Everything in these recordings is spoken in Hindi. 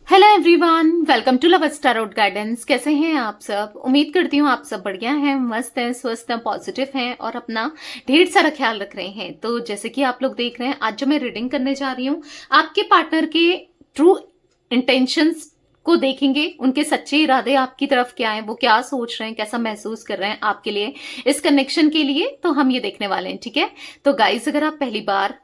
Hello everyone, welcome to love स्टारोट गाइडेंस। कैसे हैं आप सब? उम्मीद करती हूँ आप सब बढ़िया हैं, मस्त हैं, स्वस्थ हैं, पॉजिटिव हैं और अपना ढेर सारा ख्याल रख रहे हैं। तो जैसे कि आप लोग देख रहे हैं, आज जो मैं रीडिंग करने जा रही हूँ, आपके पार्टनर के ट्रू इंटेंशंस को देखेंगे। उनके सच्चे इरादे आपकी तरफ क्या हैं, वो क्या सोच रहे हैं, कैसा महसूस कर रहे हैं आपके लिए, इस कनेक्शन के लिए। तो हम ये देखने वाले हैं, ठीक है? तो गाइज, अगर आप पहली बार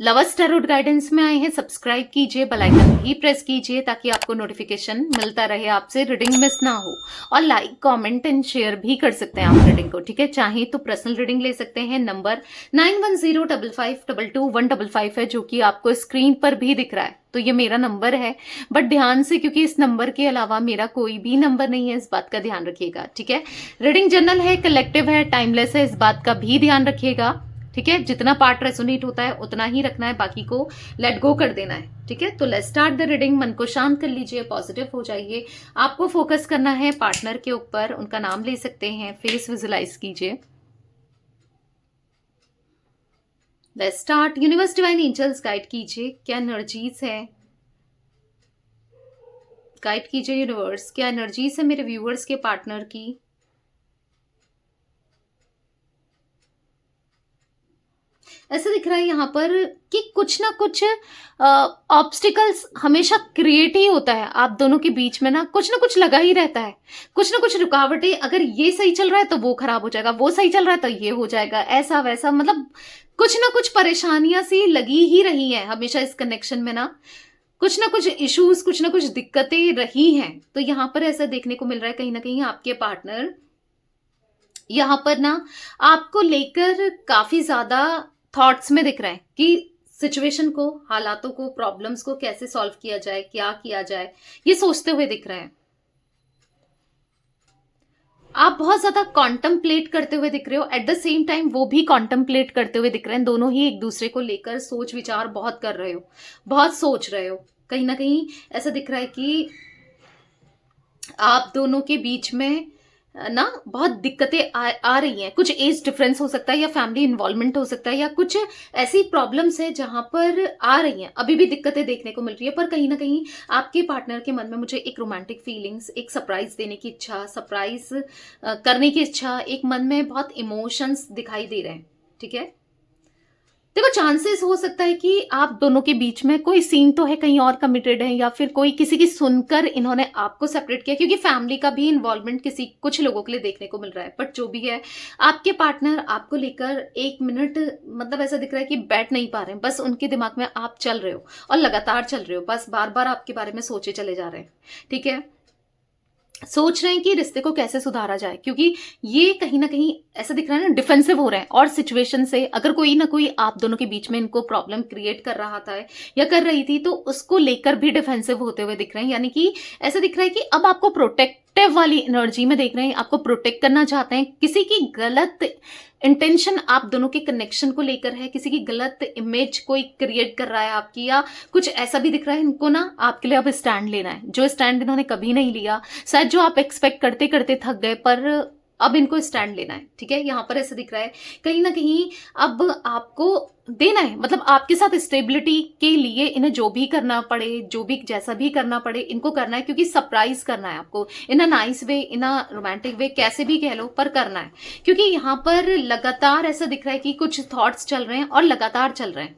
लवर्स टैरोट गाइडेंस में आए हैं, सब्सक्राइब कीजिए, बेल आइकन भी प्रेस कीजिए ताकि आपको नोटिफिकेशन मिलता रहे, आपसे रीडिंग मिस ना हो। और लाइक, कमेंट एंड शेयर भी कर सकते हैं आप रीडिंग को, ठीक है? चाहे तो पर्सनल रीडिंग ले सकते हैं। नंबर 9105522155 है, जो कि आपको स्क्रीन पर भी दिख रहा है। तो ये मेरा नंबर है, बट ध्यान से, क्योंकि इस नंबर के अलावा मेरा कोई भी नंबर नहीं है, इस बात का ध्यान रखिएगा, ठीक है? रीडिंग जनरल है, कलेक्टिव है, टाइमलेस है, इस बात का भी ध्यान रखिएगा, ठीक है? जितना पार्ट रेजोनेट होता है उतना ही रखना है, बाकी को लेट गो कर देना है, ठीक है? तो लेट्स स्टार्ट द रीडिंग। मन को शांत कर लीजिए, पॉजिटिव हो जाइए। आपको फोकस करना है पार्टनर के ऊपर, उनका नाम ले सकते हैं, फेस विजुलाइज कीजिए। Let's start. Universe, divine angels guide कीजिए, क्या एनर्जीज है, गाइड कीजिए यूनिवर्स, क्या एनर्जीज है मेरे व्यूअर्स के पार्टनर की। ऐसा दिख रहा है यहाँ पर कि कुछ ना कुछ ऑब्स्टिकल्स हमेशा क्रिएट ही होता है आप दोनों के बीच में, ना कुछ लगा ही रहता है, कुछ ना कुछ रुकावटें। अगर ये सही चल रहा है तो वो खराब हो जाएगा, वो सही चल रहा है तो ये हो जाएगा, ऐसा वैसा, मतलब कुछ ना कुछ परेशानियां सी लगी ही रही हैं हमेशा इस कनेक्शन में, ना कुछ ना कुछ इश्यूज, कुछ ना कुछ दिक्कतें रही हैं। तो यहाँ पर ऐसा देखने को मिल रहा है, कहीं ना कहीं आपके पार्टनर यहाँ पर ना आपको लेकर काफी ज्यादा थॉट्स में दिख रहे हैं कि सिचुएशन को, हालातों को, प्रॉब्लम्स को कैसे सॉल्व किया जाए, क्या किया जाए, ये सोचते हुए दिख रहे हैं। आप बहुत ज्यादा कॉन्टम्पलेट करते हुए दिख रहे हो, एट द सेम टाइम वो भी कॉन्टम्पलेट करते हुए दिख रहे हैं। दोनों ही एक दूसरे को लेकर सोच विचार बहुत कर रहे हो, बहुत सोच रहे हो। कहीं ना कहीं ऐसा दिख रहा है कि आप दोनों के बीच में ना बहुत दिक्कतें आ रही हैं। कुछ एज डिफरेंस हो सकता है, या फैमिली इन्वॉल्वमेंट हो सकता है, या कुछ ऐसी प्रॉब्लम्स है जहां पर आ रही हैं, अभी भी दिक्कतें देखने को मिल रही है। पर कहीं ना कहीं आपके पार्टनर के मन में मुझे एक रोमांटिक फीलिंग्स, एक सरप्राइज देने की इच्छा, सरप्राइज करने की इच्छा, एक मन में बहुत इमोशंस दिखाई दे रहे हैं, ठीक है? देखो, चांसेस हो सकता है कि आप दोनों के बीच में कोई सीन तो है, कहीं और कमिटेड है, या फिर कोई किसी की सुनकर इन्होंने आपको सेपरेट किया, क्योंकि फैमिली का भी इन्वॉल्वमेंट किसी कुछ लोगों के लिए देखने को मिल रहा है। बट जो भी है, आपके पार्टनर आपको लेकर एक मिनट, मतलब ऐसा दिख रहा है कि बैठ नहीं पा रहे हैं। बस उनके दिमाग में आप चल रहे हो और लगातार चल रहे हो, बस बार बार आपके बारे में सोचे चले जा रहे हैं, ठीक है? सोच रहे हैं कि रिश्ते को कैसे सुधारा जाए, क्योंकि ये कहीं ना कहीं ऐसा दिख रहा है ना, डिफेंसिव हो रहे हैं। और सिचुएशन से अगर कोई ना कोई आप दोनों के बीच में इनको प्रॉब्लम क्रिएट कर रहा था या कर रही थी, तो उसको लेकर भी डिफेंसिव होते हुए दिख रहे हैं। यानी कि ऐसा दिख रहा है कि अब आपको प्रोटेक्टिव वाली एनर्जी में देख रहे हैं, आपको प्रोटेक्ट करना चाहते हैं। किसी की गलत इंटेंशन आप दोनों के कनेक्शन को लेकर है, किसी की गलत इमेज कोई क्रिएट कर रहा है आपकी, या कुछ ऐसा भी दिख रहा है। इनको ना आपके लिए अब स्टैंड लेना है, जो स्टैंड इन्होंने कभी नहीं लिया, शायद जो आप एक्सपेक्ट करते करते थक गए, पर अब इनको स्टैंड लेना है, ठीक है? यहाँ पर ऐसा दिख रहा है कहीं ना कहीं अब आपको देना है, मतलब आपके साथ स्टेबिलिटी के लिए इन्हें जो भी करना पड़े, जो भी जैसा भी करना पड़े, इनको करना है, क्योंकि सरप्राइज करना है आपको, इन a nice way, in a romantic way, कैसे भी कह लो, पर करना है। क्योंकि यहाँ पर लगातार ऐसा दिख रहा है कि कुछ थॉट्स चल रहे हैं और लगातार चल रहे हैं,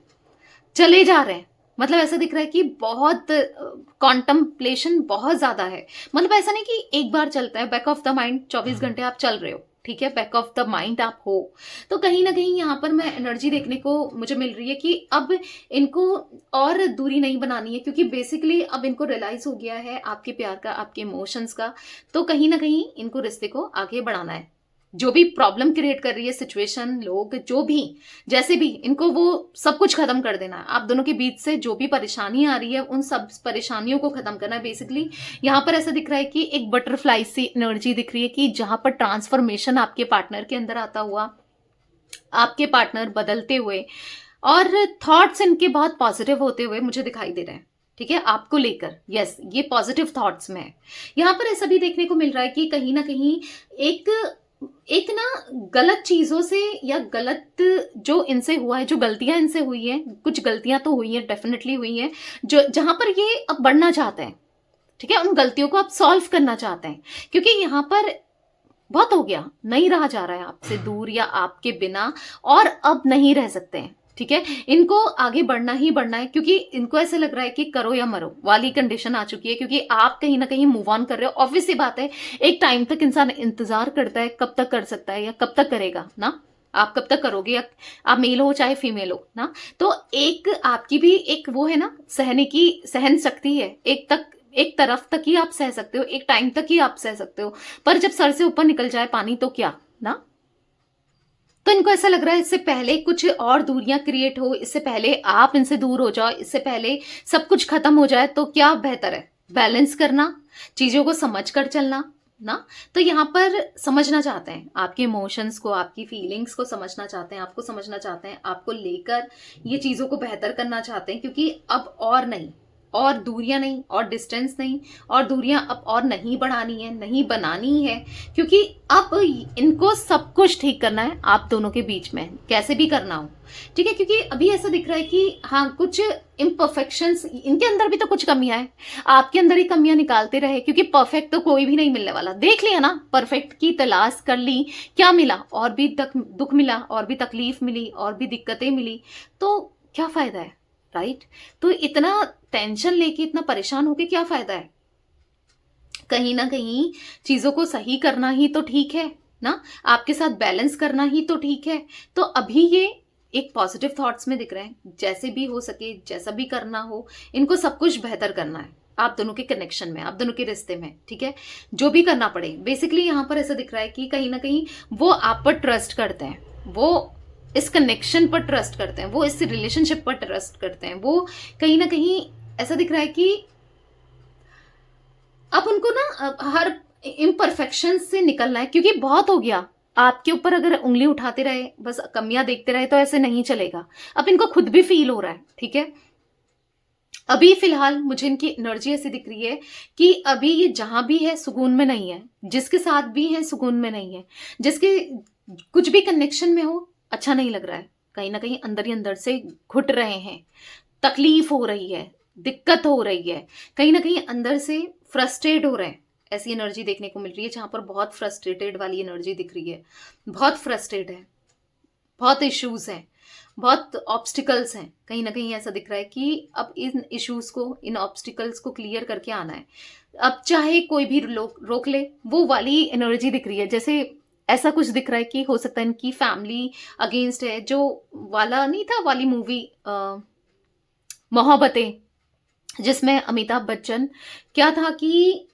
चले जा रहे हैं। मतलब ऐसा दिख रहा है कि बहुत कॉन्टम्पलेशन बहुत ज्यादा है। मतलब ऐसा नहीं कि एक बार चलता है, बैक ऑफ द माइंड 24 घंटे आप चल रहे हो, ठीक है? बैक ऑफ द माइंड आप हो। तो कहीं ना कहीं यहाँ पर मैं एनर्जी देखने को मुझे मिल रही है कि अब इनको और दूरी नहीं बनानी है, क्योंकि बेसिकली अब इनको रियलाइज हो गया है आपके प्यार का, आपके इमोशंस का। तो कहीं ना कहीं इनको रिश्ते को आगे बढ़ाना है। जो भी प्रॉब्लम क्रिएट कर रही है सिचुएशन, लोग, जो भी जैसे भी, इनको वो सब कुछ खत्म कर देना है। आप दोनों के बीच से जो भी परेशानी आ रही है, उन सब परेशानियों को खत्म करना है बेसिकली। यहाँ पर ऐसा दिख रहा है कि एक बटरफ्लाई सी एनर्जी दिख रही है कि जहां पर ट्रांसफॉर्मेशन आपके पार्टनर के अंदर आता हुआ, आपके पार्टनर बदलते हुए, और थॉट्स इनके बहुत पॉजिटिव होते हुए मुझे दिखाई दे रहे हैं, ठीक है? आपको लेकर, यस, ये पॉजिटिव थॉट्स में है। यहाँ पर ऐसा भी देखने को मिल रहा है कि कहीं ना कहीं एक एक ना गलत चीजों से, या गलत जो इनसे हुआ है, जो गलतियां इनसे हुई हैं, कुछ गलतियां तो हुई हैं, डेफिनेटली हुई हैं, जो जहां पर ये अब बढ़ना चाहते हैं, ठीक है, उन गलतियों को आप सॉल्व करना चाहते हैं, क्योंकि यहाँ पर बहुत हो गया, नहीं रहा जा रहा है आपसे दूर या आपके बिना, और अब नहीं रह सकते हैं। ठीक है, इनको आगे बढ़ना ही बढ़ना है, क्योंकि इनको ऐसे लग रहा है कि करो या मरो वाली कंडीशन आ चुकी है, क्योंकि आप कहीं ना कहीं मूव ऑन कर रहे हो। ऑब्वियस सी बात है, एक टाइम तक इंसान इंतजार करता है, कब तक कर सकता है या कब तक करेगा ना, आप कब तक करोगे, या आप मेल हो चाहे फीमेल हो ना। तो एक आपकी भी एक वो है ना, सहने की सहन शक्ति है, एक तरफ तक ही आप सह सकते हो, एक टाइम तक ही आप सह सकते हो, पर जब सर से ऊपर निकल जाए पानी तो क्या ना। तो इनको ऐसा लग रहा है इससे पहले कुछ और दूरियां क्रिएट हो, इससे पहले आप इनसे दूर हो जाओ, इससे पहले सब कुछ खत्म हो जाए, तो क्या बेहतर है, बैलेंस करना, चीजों को समझ कर चलना ना। तो यहाँ पर समझना चाहते हैं आपके इमोशंस को, आपकी फीलिंग्स को समझना चाहते हैं, आपको समझना चाहते हैं, आपको लेकर ये चीजों को बेहतर करना चाहते हैं, क्योंकि अब और नहीं, और दूरियां नहीं, और डिस्टेंस नहीं, और दूरियां अब और नहीं बढ़ानी है, नहीं बनानी है, क्योंकि अब इनको सब कुछ ठीक करना है आप दोनों के बीच में, कैसे भी करना हो। ठीक है, क्योंकि अभी ऐसा दिख रहा है कि हाँ, कुछ इम्परफेक्शंस इनके अंदर भी तो कुछ कमियां हैं, आपके अंदर ही कमियां निकालते रहे, क्योंकि परफेक्ट तो कोई भी नहीं मिलने वाला। देख लिया ना, परफेक्ट की तलाश कर ली, क्या मिला, और भी दुख मिला, और भी तकलीफ मिली, और भी दिक्कतें मिली, तो क्या फायदा है, राइट। तो इतना टेंशन लेके, इतना परेशान होके क्या फायदा है। कहीं ना कहीं चीजों को सही करना ही तो ठीक है ना, आपके साथ बैलेंस करना ही तो ठीक है। तो अभी ये एक पॉजिटिव थॉट्स में दिख रहे हैं, जैसे भी हो सके, जैसा भी करना हो, इनको सब कुछ बेहतर करना है आप दोनों के कनेक्शन में, आप दोनों के रिश्ते में। ठीक है, जो भी करना पड़े। बेसिकली यहाँ पर ऐसा दिख रहा है कि कहीं ना कहीं वो आप पर ट्रस्ट करते हैं, वो इस कनेक्शन पर ट्रस्ट करते हैं, वो इस रिलेशनशिप पर ट्रस्ट करते हैं, वो कहीं ना कहीं ऐसा दिख रहा है कि अब उनको ना हर इम्परफेक्शन से निकलना है, क्योंकि बहुत हो गया। आपके ऊपर अगर उंगली उठाते रहे, बस कमियां देखते रहे, तो ऐसे नहीं चलेगा। अब इनको खुद भी फील हो रहा है। ठीक है, अभी फिलहाल मुझे इनकी एनर्जी ऐसी दिख रही है कि अभी ये जहां भी है सुकून में नहीं है, जिसके साथ भी है सुकून में नहीं है, जिसके कुछ भी कनेक्शन में हो अच्छा नहीं लग रहा है, कहीं ना कहीं अंदर ही अंदर से घुट रहे हैं, तकलीफ हो रही है, दिक्कत हो रही है, कहीं ना कहीं अंदर से फ्रस्ट्रेट हो रहे हैं। ऐसी एनर्जी देखने को मिल रही है जहां पर बहुत फ्रस्ट्रेटेड वाली एनर्जी दिख रही है, बहुत फ्रस्ट्रेट है, बहुत इश्यूज हैं, बहुत ऑब्स्टिकल्स हैं। कहीं ना कहीं ऐसा दिख रहा है कि अब इन इश्यूज को, इन ऑब्स्टिकल्स को क्लियर करके आना है। अब चाहे कोई भी रोक ले, वो वाली एनर्जी दिख रही है। जैसे ऐसा कुछ दिख रहा है कि हो सकता है इनकी फैमिली अगेंस्ट है, जो वाला नहीं था, वाली मूवी मोहब्बतें, जिसमें अमिताभ बच्चन क्या था कि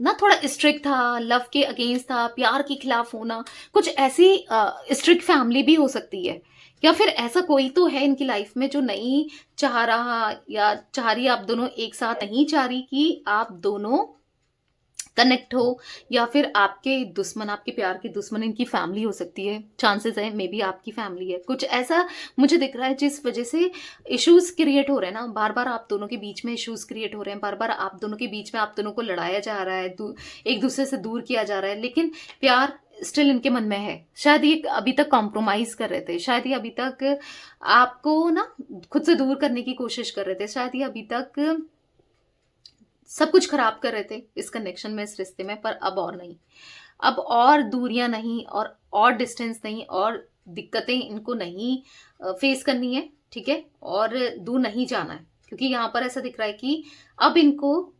ना थोड़ा स्ट्रिक्ट था, लव के अगेंस्ट था, प्यार के खिलाफ होना, कुछ ऐसी स्ट्रिक्ट फैमिली भी हो सकती है। या फिर ऐसा कोई तो है इनकी लाइफ में जो नहीं चाह रहा, या चाह रही आप दोनों एक साथ, नहीं चाह रही कि आप दोनों कनेक्ट हो, या फिर आपके दुश्मन, आपके प्यार के दुश्मन इनकी फैमिली हो सकती है। चांसेस है मे बी आपकी फैमिली है, कुछ ऐसा मुझे दिख रहा है, जिस वजह से इश्यूज क्रिएट हो रहे हैं ना, बार बार आप दोनों के बीच में इश्यूज क्रिएट हो रहे हैं, बार बार आप दोनों के बीच में आप दोनों को लड़ाया जा रहा है, एक दूसरे से दूर किया जा रहा है, लेकिन प्यार स्टिल इनके मन में है। शायद ये अभी तक कॉम्प्रोमाइज कर रहे थे, शायद ये अभी तक आपको ना खुद से दूर करने की कोशिश कर रहे थे, शायद ये अभी तक सब कुछ खराब कर रहे थे इस कनेक्शन में, इस रिश्ते में। पर अब और नहीं, अब और दूरियां नहीं, और डिस्टेंस नहीं, और दिक्कतें इनको नहीं फेस करनी है। ठीक है, और दूर नहीं जाना है, क्योंकि यहां पर ऐसा दिख रहा है कि अब इनको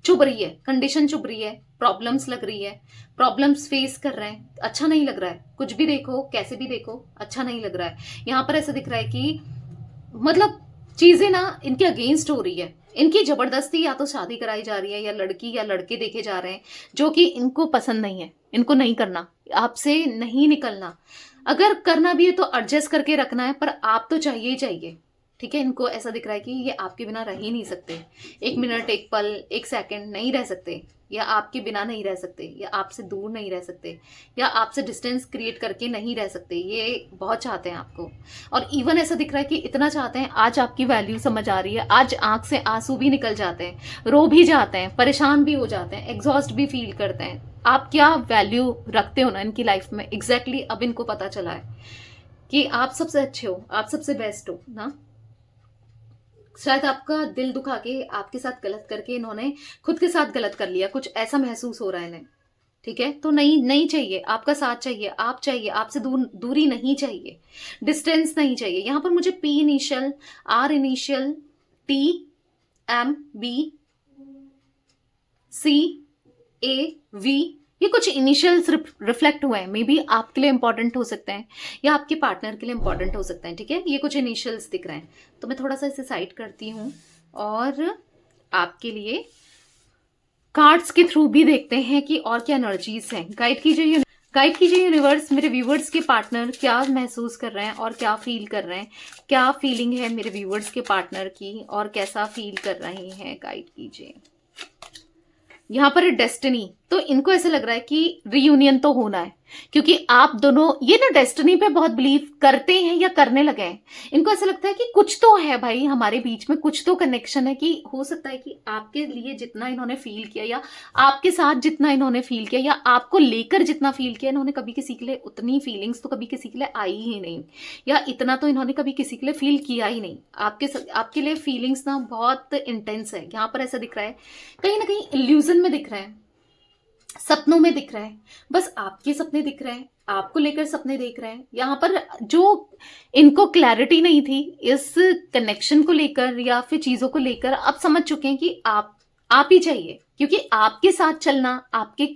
चुभ रही है, कंडीशन चुभ रही है, प्रॉब्लम्स लग रही है, प्रॉब्लम्स फेस कर रहे हैं, अच्छा नहीं लग रहा है। कुछ भी देखो, कैसे भी देखो, अच्छा नहीं लग रहा है। यहां पर ऐसा दिख रहा है कि मतलब चीजें ना इनके अगेंस्ट हो रही है, इनकी जबरदस्ती या तो शादी कराई जा रही है, या लड़की या लड़के देखे जा रहे हैं जो कि इनको पसंद नहीं है, इनको नहीं करना, आपसे नहीं निकलना। अगर करना भी है तो एडजस्ट करके रखना है, पर आप तो चाहिए ही चाहिए। ठीक है, इनको ऐसा दिख रहा है कि ये आपके बिना रह ही नहीं सकते, एक मिनट, एक पल, एक सेकंड नहीं रह सकते, या आपके बिना नहीं रह सकते, या आपसे दूर नहीं रह सकते, या आपसे डिस्टेंस क्रिएट करके नहीं रह सकते। ये बहुत चाहते हैं आपको, और इवन ऐसा दिख रहा है कि इतना चाहते हैं, आज आपकी वैल्यू समझ आ रही है, आज आंख से आंसू भी निकल जाते हैं, रो भी जाते हैं, परेशान भी हो जाते हैं, एग्जॉस्ट भी फील करते हैं। आप क्या वैल्यू रखते हो ना इनकी लाइफ में, एग्जैक्टली अब इनको पता चला है कि आप सबसे अच्छे हो, आप सबसे बेस्ट हो ना। शायद आपका दिल दुखा के, आपके साथ गलत करके इन्होंने खुद के साथ गलत कर लिया, कुछ ऐसा महसूस हो रहा है इन्हें। ठीक है, तो नहीं नहीं चाहिए, आपका साथ चाहिए, आप चाहिए, आपसे दूरी नहीं चाहिए, डिस्टेंस नहीं चाहिए। यहां पर मुझे P initial, R initial, T, M, B, C, A, V, ये कुछ इनिशियल्स रिफ्लेक्ट हुए हैं। मे बी आपके लिए इंपॉर्टेंट हो सकते हैं या आपके पार्टनर के लिए इंपॉर्टेंट हो सकते हैं। ठीक है, ये कुछ इनिशियल्स दिख रहे हैं, तो मैं थोड़ा सा इसे साइड करती हूँ और आपके लिए कार्ड्स के थ्रू भी देखते हैं कि और क्या एनर्जीज हैं। गाइड कीजिए यूनिवर्स, मेरे व्यूवर्स के पार्टनर क्या महसूस कर रहे हैं और क्या फील कर रहे हैं, क्या फीलिंग है मेरे व्यूवर्स के पार्टनर की और कैसा फील कर रहे हैं, गाइड कीजिए। यहाँ पर डेस्टिनी, तो इनको ऐसा लग रहा है कि रियूनियन तो होना है, क्योंकि आप दोनों ये ना डेस्टिनी पे बहुत बिलीव करते हैं या करने लगे हैं। इनको ऐसा लगता है कि कुछ तो है भाई हमारे बीच में, कुछ तो कनेक्शन है। कि हो सकता है कि आपके लिए जितना इन्होंने फील किया या आपके साथ जितना इन्होंने फील किया या आपको लेकर जितना फील किया, इन्होंने कभी किसी के लिए उतनी फीलिंग्स तो कभी किसी के लिए आई ही नहीं, या इतना तो इन्होंने कभी किसी के लिए फील किया ही नहीं। आपके लिए फीलिंग्स ना बहुत इंटेंस है। यहाँ पर ऐसा दिख रहा है, कहीं ना कहीं इल्यूजन में दिख रहा है, सपनों में दिख रहा है, बस आपके सपने दिख रहे हैं, आपको लेकर सपने देख रहे हैं। यहाँ पर जो इनको क्लैरिटी नहीं थी इस कनेक्शन को लेकर या फिर चीजों को लेकर, अब समझ चुके हैं कि आप ही चाहिए, क्योंकि आपके साथ चलना, आपके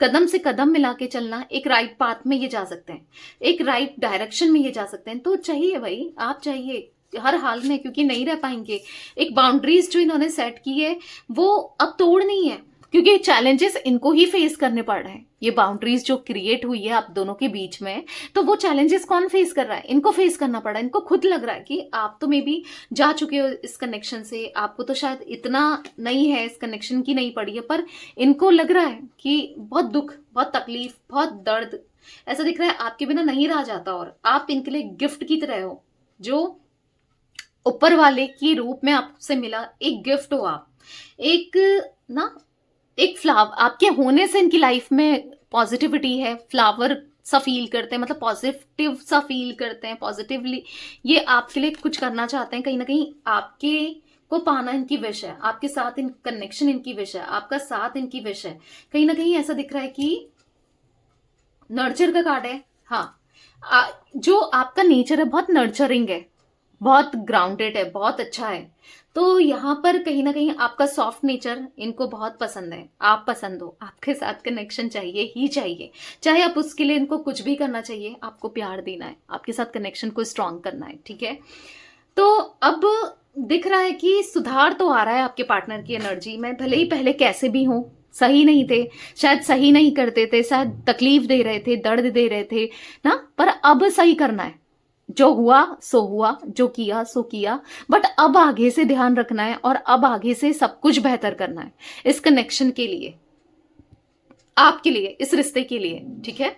कदम से कदम मिला के चलना, एक राइट पाथ में ये जा सकते हैं, एक राइट डायरेक्शन में ये जा सकते हैं। तो चाहिए भाई, आप चाहिए हर हाल में, क्योंकि नहीं रह पाएंगे। एक बाउंड्रीज जो इन्होंने सेट की है वो अब तोड़नी है, क्योंकि चैलेंजेस इनको ही फेस करने पड़ रहे हैं। ये बाउंड्रीज जो क्रिएट हुई है आप दोनों के बीच में, तो वो चैलेंजेस कौन फेस कर रहा है? इनको फेस करना पड़ा। इनको खुद लग रहा है कि आप तो मे बी जा चुके हो इस कनेक्शन से, आपको तो शायद इतना नहीं है इस कनेक्शन की नहीं पड़ी है, पर इनको लग रहा है कि बहुत दुख, बहुत तकलीफ, बहुत दर्द, ऐसा दिख रहा है आपके बिना नहीं रहा जाता। और आप इनके लिए गिफ्ट की तरह हो, जो ऊपर वाले की रूप में आपसे मिला, एक गिफ्ट हो आप, एक ना एक फ्लावर आपके होने से इनकी लाइफ में पॉजिटिविटी है, फ्लावर सा फील करते हैं, मतलब पॉजिटिव सा फील करते हैं, पॉजिटिवली ये आपके लिए कुछ करना चाहते हैं। कहीं ना कहीं आपके को पाना इनकी विश है, आपके साथ इन कनेक्शन इनकी विश है, आपका साथ इनकी विश है। कहीं ना कहीं ऐसा दिख रहा है कि नर्चर का कार्ड है। हाँ, जो आपका नेचर है बहुत नर्चरिंग है, बहुत ग्राउंडेड है, बहुत अच्छा है। तो यहाँ पर कहीं ना कहीं आपका सॉफ्ट नेचर इनको बहुत पसंद है, आप पसंद हो, आपके साथ कनेक्शन चाहिए ही चाहिए, चाहे आप उसके लिए इनको कुछ भी करना चाहिए, आपको प्यार देना है, आपके साथ कनेक्शन को स्ट्रांग करना है। ठीक है, तो अब दिख रहा है कि सुधार तो आ रहा है आपके पार्टनर की एनर्जी में। भले ही पहले कैसे भी हो, सही नहीं थे, शायद सही नहीं करते थे, शायद तकलीफ दे रहे थे, दर्द दे रहे थे ना, पर अब सही करना है। जो हुआ सो हुआ, जो किया सो किया, बट अब आगे से ध्यान रखना है और अब आगे से सब कुछ बेहतर करना है इस कनेक्शन के लिए, आपके लिए, इस रिश्ते के लिए। ठीक है,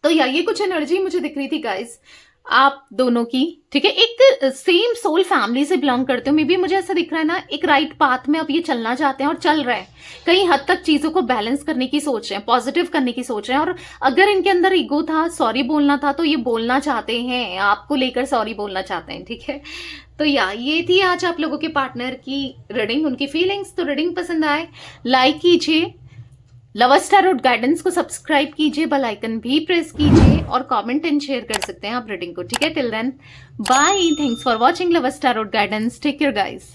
तो ये कुछ एनर्जी मुझे दिख रही थी गाइस आप दोनों की। ठीक है, एक सेम सोल फैमिली से बिलोंग करते हो, मे बी मुझे ऐसा दिख रहा है ना, एक राइट पाथ में अब ये चलना चाहते हैं और चल रहे हैं। कई हद तक चीजों को बैलेंस करने की सोच रहे हैं, पॉजिटिव करने की सोच रहे हैं। और अगर इनके अंदर ईगो था, सॉरी बोलना था, तो ये बोलना चाहते हैं, आपको लेकर सॉरी बोलना चाहते हैं। ठीक है, तो ये थी आज आप लोगों के पार्टनर की रीडिंग, उनकी फीलिंग्स। तो रीडिंग पसंद आए लाइक कीजिए, लवर्स टैरोट गाइडेंस को सब्सक्राइब कीजिए, बेल आइकन भी प्रेस कीजिए और कमेंट एंड शेयर कर सकते हैं आप रीडिंग को। ठीक है, till then bye, thanks for watching lovers tarot guidance, take care guys.